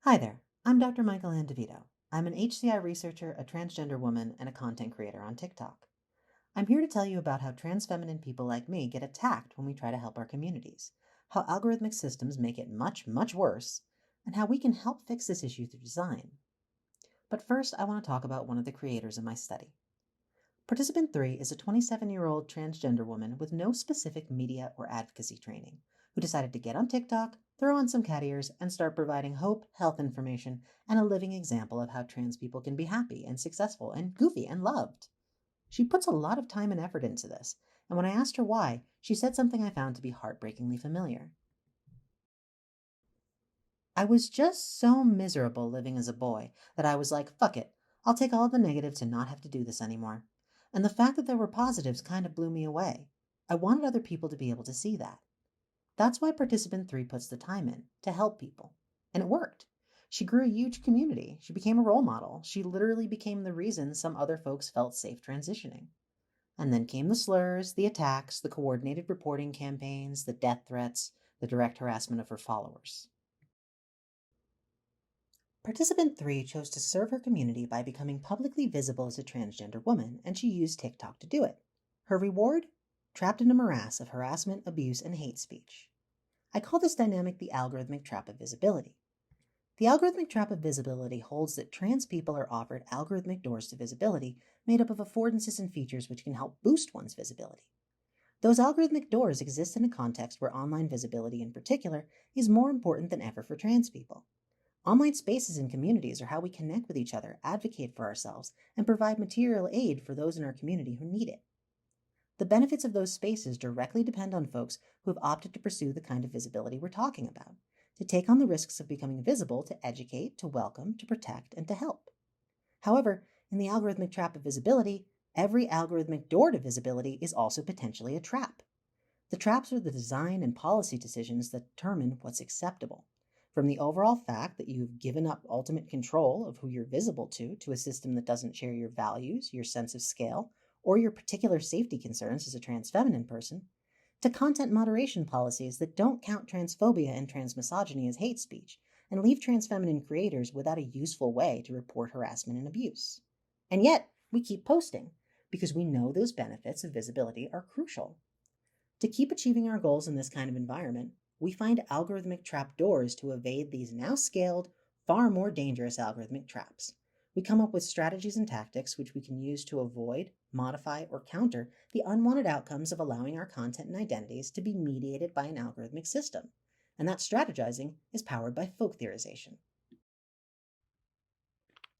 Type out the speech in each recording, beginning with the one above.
Hi there, I'm Dr. Michael Andevito. I'm an HCI researcher, a transgender woman, and a content creator on TikTok. I'm here to tell you about how transfeminine people like me get attacked when we try to help our communities, how algorithmic systems make it much, much worse, and how we can help fix this issue through design. But first, I want to talk about one of the creators of my study. Participant 3 is a 27-year-old transgender woman with no specific media or advocacy training who decided to get on TikTok, throw on some cat ears, and start providing hope, health information, and a living example of how trans people can be happy and successful and goofy and loved. She puts a lot of time and effort into this, and when I asked her why, she said something I found to be heartbreakingly familiar. I was just so miserable living as a boy that I was like, fuck it, I'll take all the negatives and not have to do this anymore. And the fact that there were positives kind of blew me away. I wanted other people to be able to see that. That's why participant 3 puts the time in, to help people. And it worked. She grew a huge community. She became a role model. She literally became the reason some other folks felt safe transitioning. And then came the slurs, the attacks, the coordinated reporting campaigns, the death threats, the direct harassment of her followers. Participant 3 chose to serve her community by becoming publicly visible as a transgender woman, and she used TikTok to do it. Her reward? Trapped in a morass of harassment, abuse, and hate speech. I call this dynamic the algorithmic trap of visibility. The algorithmic trap of visibility holds that trans people are offered algorithmic doors to visibility made up of affordances and features which can help boost one's visibility. Those algorithmic doors exist in a context where online visibility in particular is more important than ever for trans people. Online spaces and communities are how we connect with each other, advocate for ourselves, and provide material aid for those in our community who need it. The benefits of those spaces directly depend on folks who have opted to pursue the kind of visibility we're talking about, to take on the risks of becoming visible, to educate, to welcome, to protect, and to help. However, in the algorithmic trap of visibility, every algorithmic door to visibility is also potentially a trap. The traps are the design and policy decisions that determine what's acceptable. From the overall fact that you've given up ultimate control of who you're visible to a system that doesn't share your values, your sense of scale, or your particular safety concerns as a trans feminine person, to content moderation policies that don't count transphobia and transmisogyny as hate speech and leave trans feminine creators without a useful way to report harassment and abuse. And yet, we keep posting because we know those benefits of visibility are crucial. To keep achieving our goals in this kind of environment, we find algorithmic trapdoors to evade these now scaled, far more dangerous algorithmic traps. We come up with strategies and tactics which we can use to avoid, modify, or counter the unwanted outcomes of allowing our content and identities to be mediated by an algorithmic system. And that strategizing is powered by folk theorization.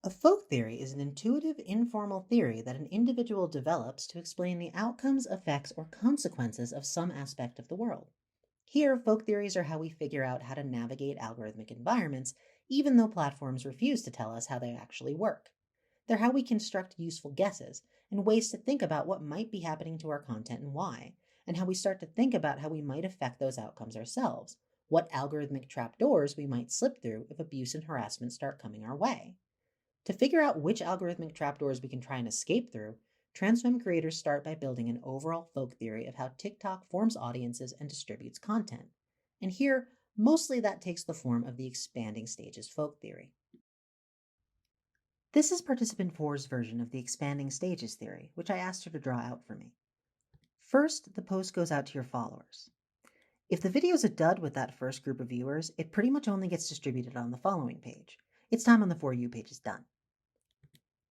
A folk theory is an intuitive, informal theory that an individual develops to explain the outcomes, effects, or consequences of some aspect of the world. Here, folk theories are how we figure out how to navigate algorithmic environments, even though platforms refuse to tell us how they actually work. They're how we construct useful guesses and ways to think about what might be happening to our content and why, and how we start to think about how we might affect those outcomes ourselves, what algorithmic trapdoors we might slip through if abuse and harassment start coming our way. To figure out which algorithmic trapdoors we can try and escape through, transfem creators start by building an overall folk theory of how TikTok forms audiences and distributes content. And here, mostly that takes the form of the expanding stages folk theory. This is participant 4's version of the expanding stages theory, which I asked her to draw out for me. First, the post goes out to your followers. If the video is a dud with that first group of viewers, it pretty much only gets distributed on the following page. Its time on the For You page is done.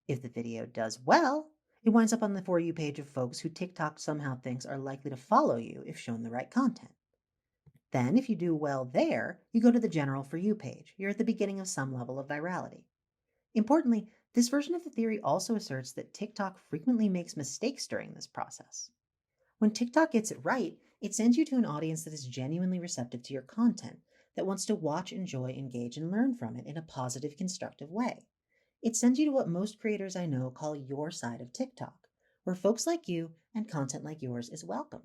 If the video does well, it winds up on the For You page of folks who TikTok somehow thinks are likely to follow you if shown the right content. Then, if you do well there, you go to the general For You page. You're at the beginning of some level of virality. Importantly, this version of the theory also asserts that TikTok frequently makes mistakes during this process. When TikTok gets it right, it sends you to an audience that is genuinely receptive to your content, that wants to watch, enjoy, engage, and learn from it in a positive, constructive way. It sends you to what most creators I know call your side of TikTok, where folks like you and content like yours is welcome.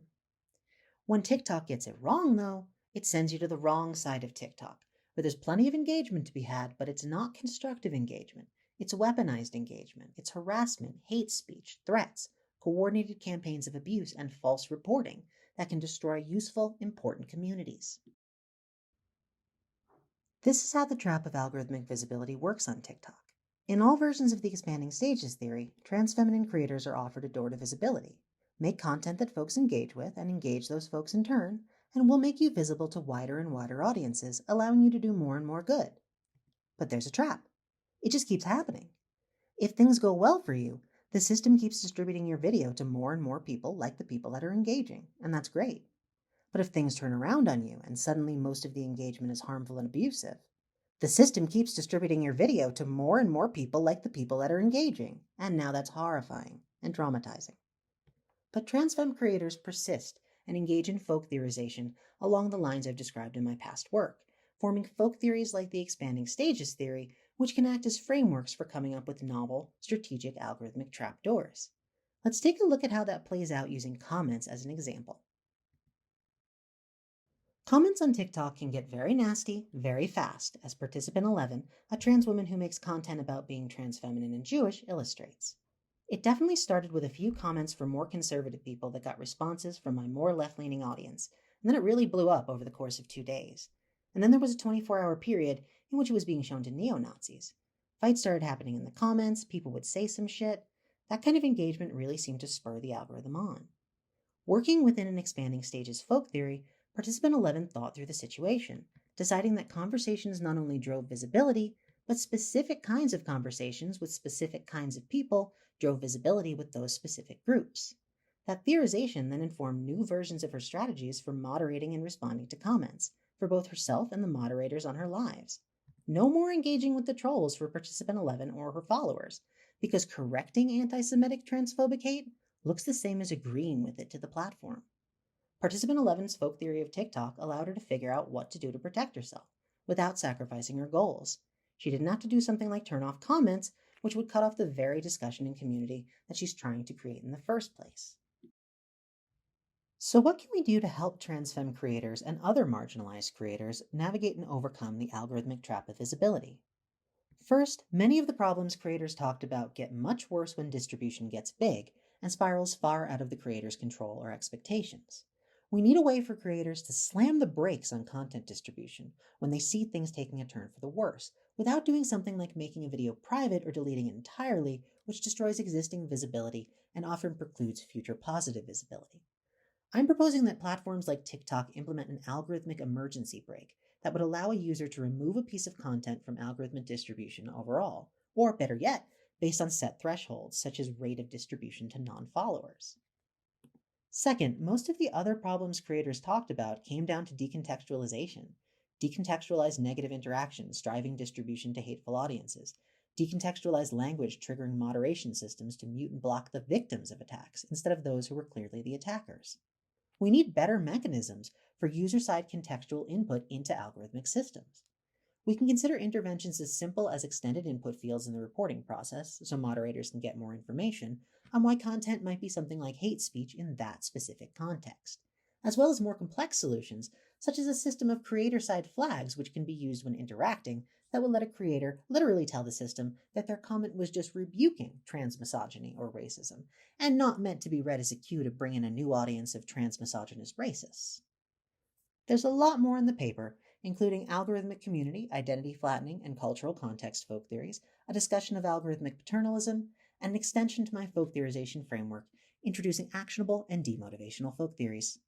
When TikTok gets it wrong, though, it sends you to the wrong side of TikTok, where there's plenty of engagement to be had, but it's not constructive engagement. It's weaponized engagement. It's harassment, hate speech, threats, coordinated campaigns of abuse, and false reporting that can destroy useful, important communities. This is how the trap of algorithmic visibility works on TikTok. In all versions of the expanding stages theory, transfeminine creators are offered a door to visibility. Make content that folks engage with and engage those folks in turn, and we'll make you visible to wider and wider audiences, allowing you to do more and more good. But there's a trap. It just keeps happening. If things go well for you, the system keeps distributing your video to more and more people like the people that are engaging, and that's great. But if things turn around on you and suddenly most of the engagement is harmful and abusive, the system keeps distributing your video to more and more people like the people that are engaging, and now that's horrifying and traumatizing. But transfem creators persist and engage in folk theorization along the lines I've described in my past work, forming folk theories like the expanding stages theory, which can act as frameworks for coming up with novel, strategic algorithmic trapdoors. Let's take a look at how that plays out using comments as an example. Comments on TikTok can get very nasty, very fast, as participant 11, a trans woman who makes content about being trans feminine and Jewish, illustrates. It definitely started with a few comments from more conservative people that got responses from my more left-leaning audience, and then it really blew up over the course of 2 days. And then there was a 24-hour period in which it was being shown to neo-Nazis. Fights started happening in the comments, people would say some shit. That kind of engagement really seemed to spur the algorithm on. Working within an expanding stages folk theory, participant 11 thought through the situation, deciding that conversations not only drove visibility, but specific kinds of conversations with specific kinds of people drove visibility with those specific groups. That theorization then informed new versions of her strategies for moderating and responding to comments, for both herself and the moderators on her lives. No more engaging with the trolls for participant 11 or her followers, because correcting anti-Semitic transphobic hate looks the same as agreeing with it to the platform. Participant 11's folk theory of TikTok allowed her to figure out what to do to protect herself, without sacrificing her goals. She didn't have to do something like turn off comments, which would cut off the very discussion and community that she's trying to create in the first place. So what can we do to help transfem creators and other marginalized creators navigate and overcome the algorithmic trap of visibility? First, many of the problems creators talked about get much worse when distribution gets big and spirals far out of the creator's control or expectations. We need a way for creators to slam the brakes on content distribution when they see things taking a turn for the worse, without doing something like making a video private or deleting it entirely, which destroys existing visibility and often precludes future positive visibility. I'm proposing that platforms like TikTok implement an algorithmic emergency brake that would allow a user to remove a piece of content from algorithmic distribution overall, or better yet, based on set thresholds such as rate of distribution to non-followers. Second, most of the other problems creators talked about came down to decontextualization. Decontextualized negative interactions driving distribution to hateful audiences. Decontextualized language triggering moderation systems to mute and block the victims of attacks instead of those who were clearly the attackers. We need better mechanisms for user-side contextual input into algorithmic systems. We can consider interventions as simple as extended input fields in the reporting process, so moderators can get more information on why content might be something like hate speech in that specific context, as well as more complex solutions, such as a system of creator-side flags which can be used when interacting that will let a creator literally tell the system that their comment was just rebuking trans misogyny or racism, and not meant to be read as a cue to bring in a new audience of trans misogynist racists. There's a lot more in the paper, including algorithmic community, identity flattening, and cultural context folk theories, a discussion of algorithmic paternalism, and an extension to my folk theorization framework, introducing actionable and demotivational folk theories.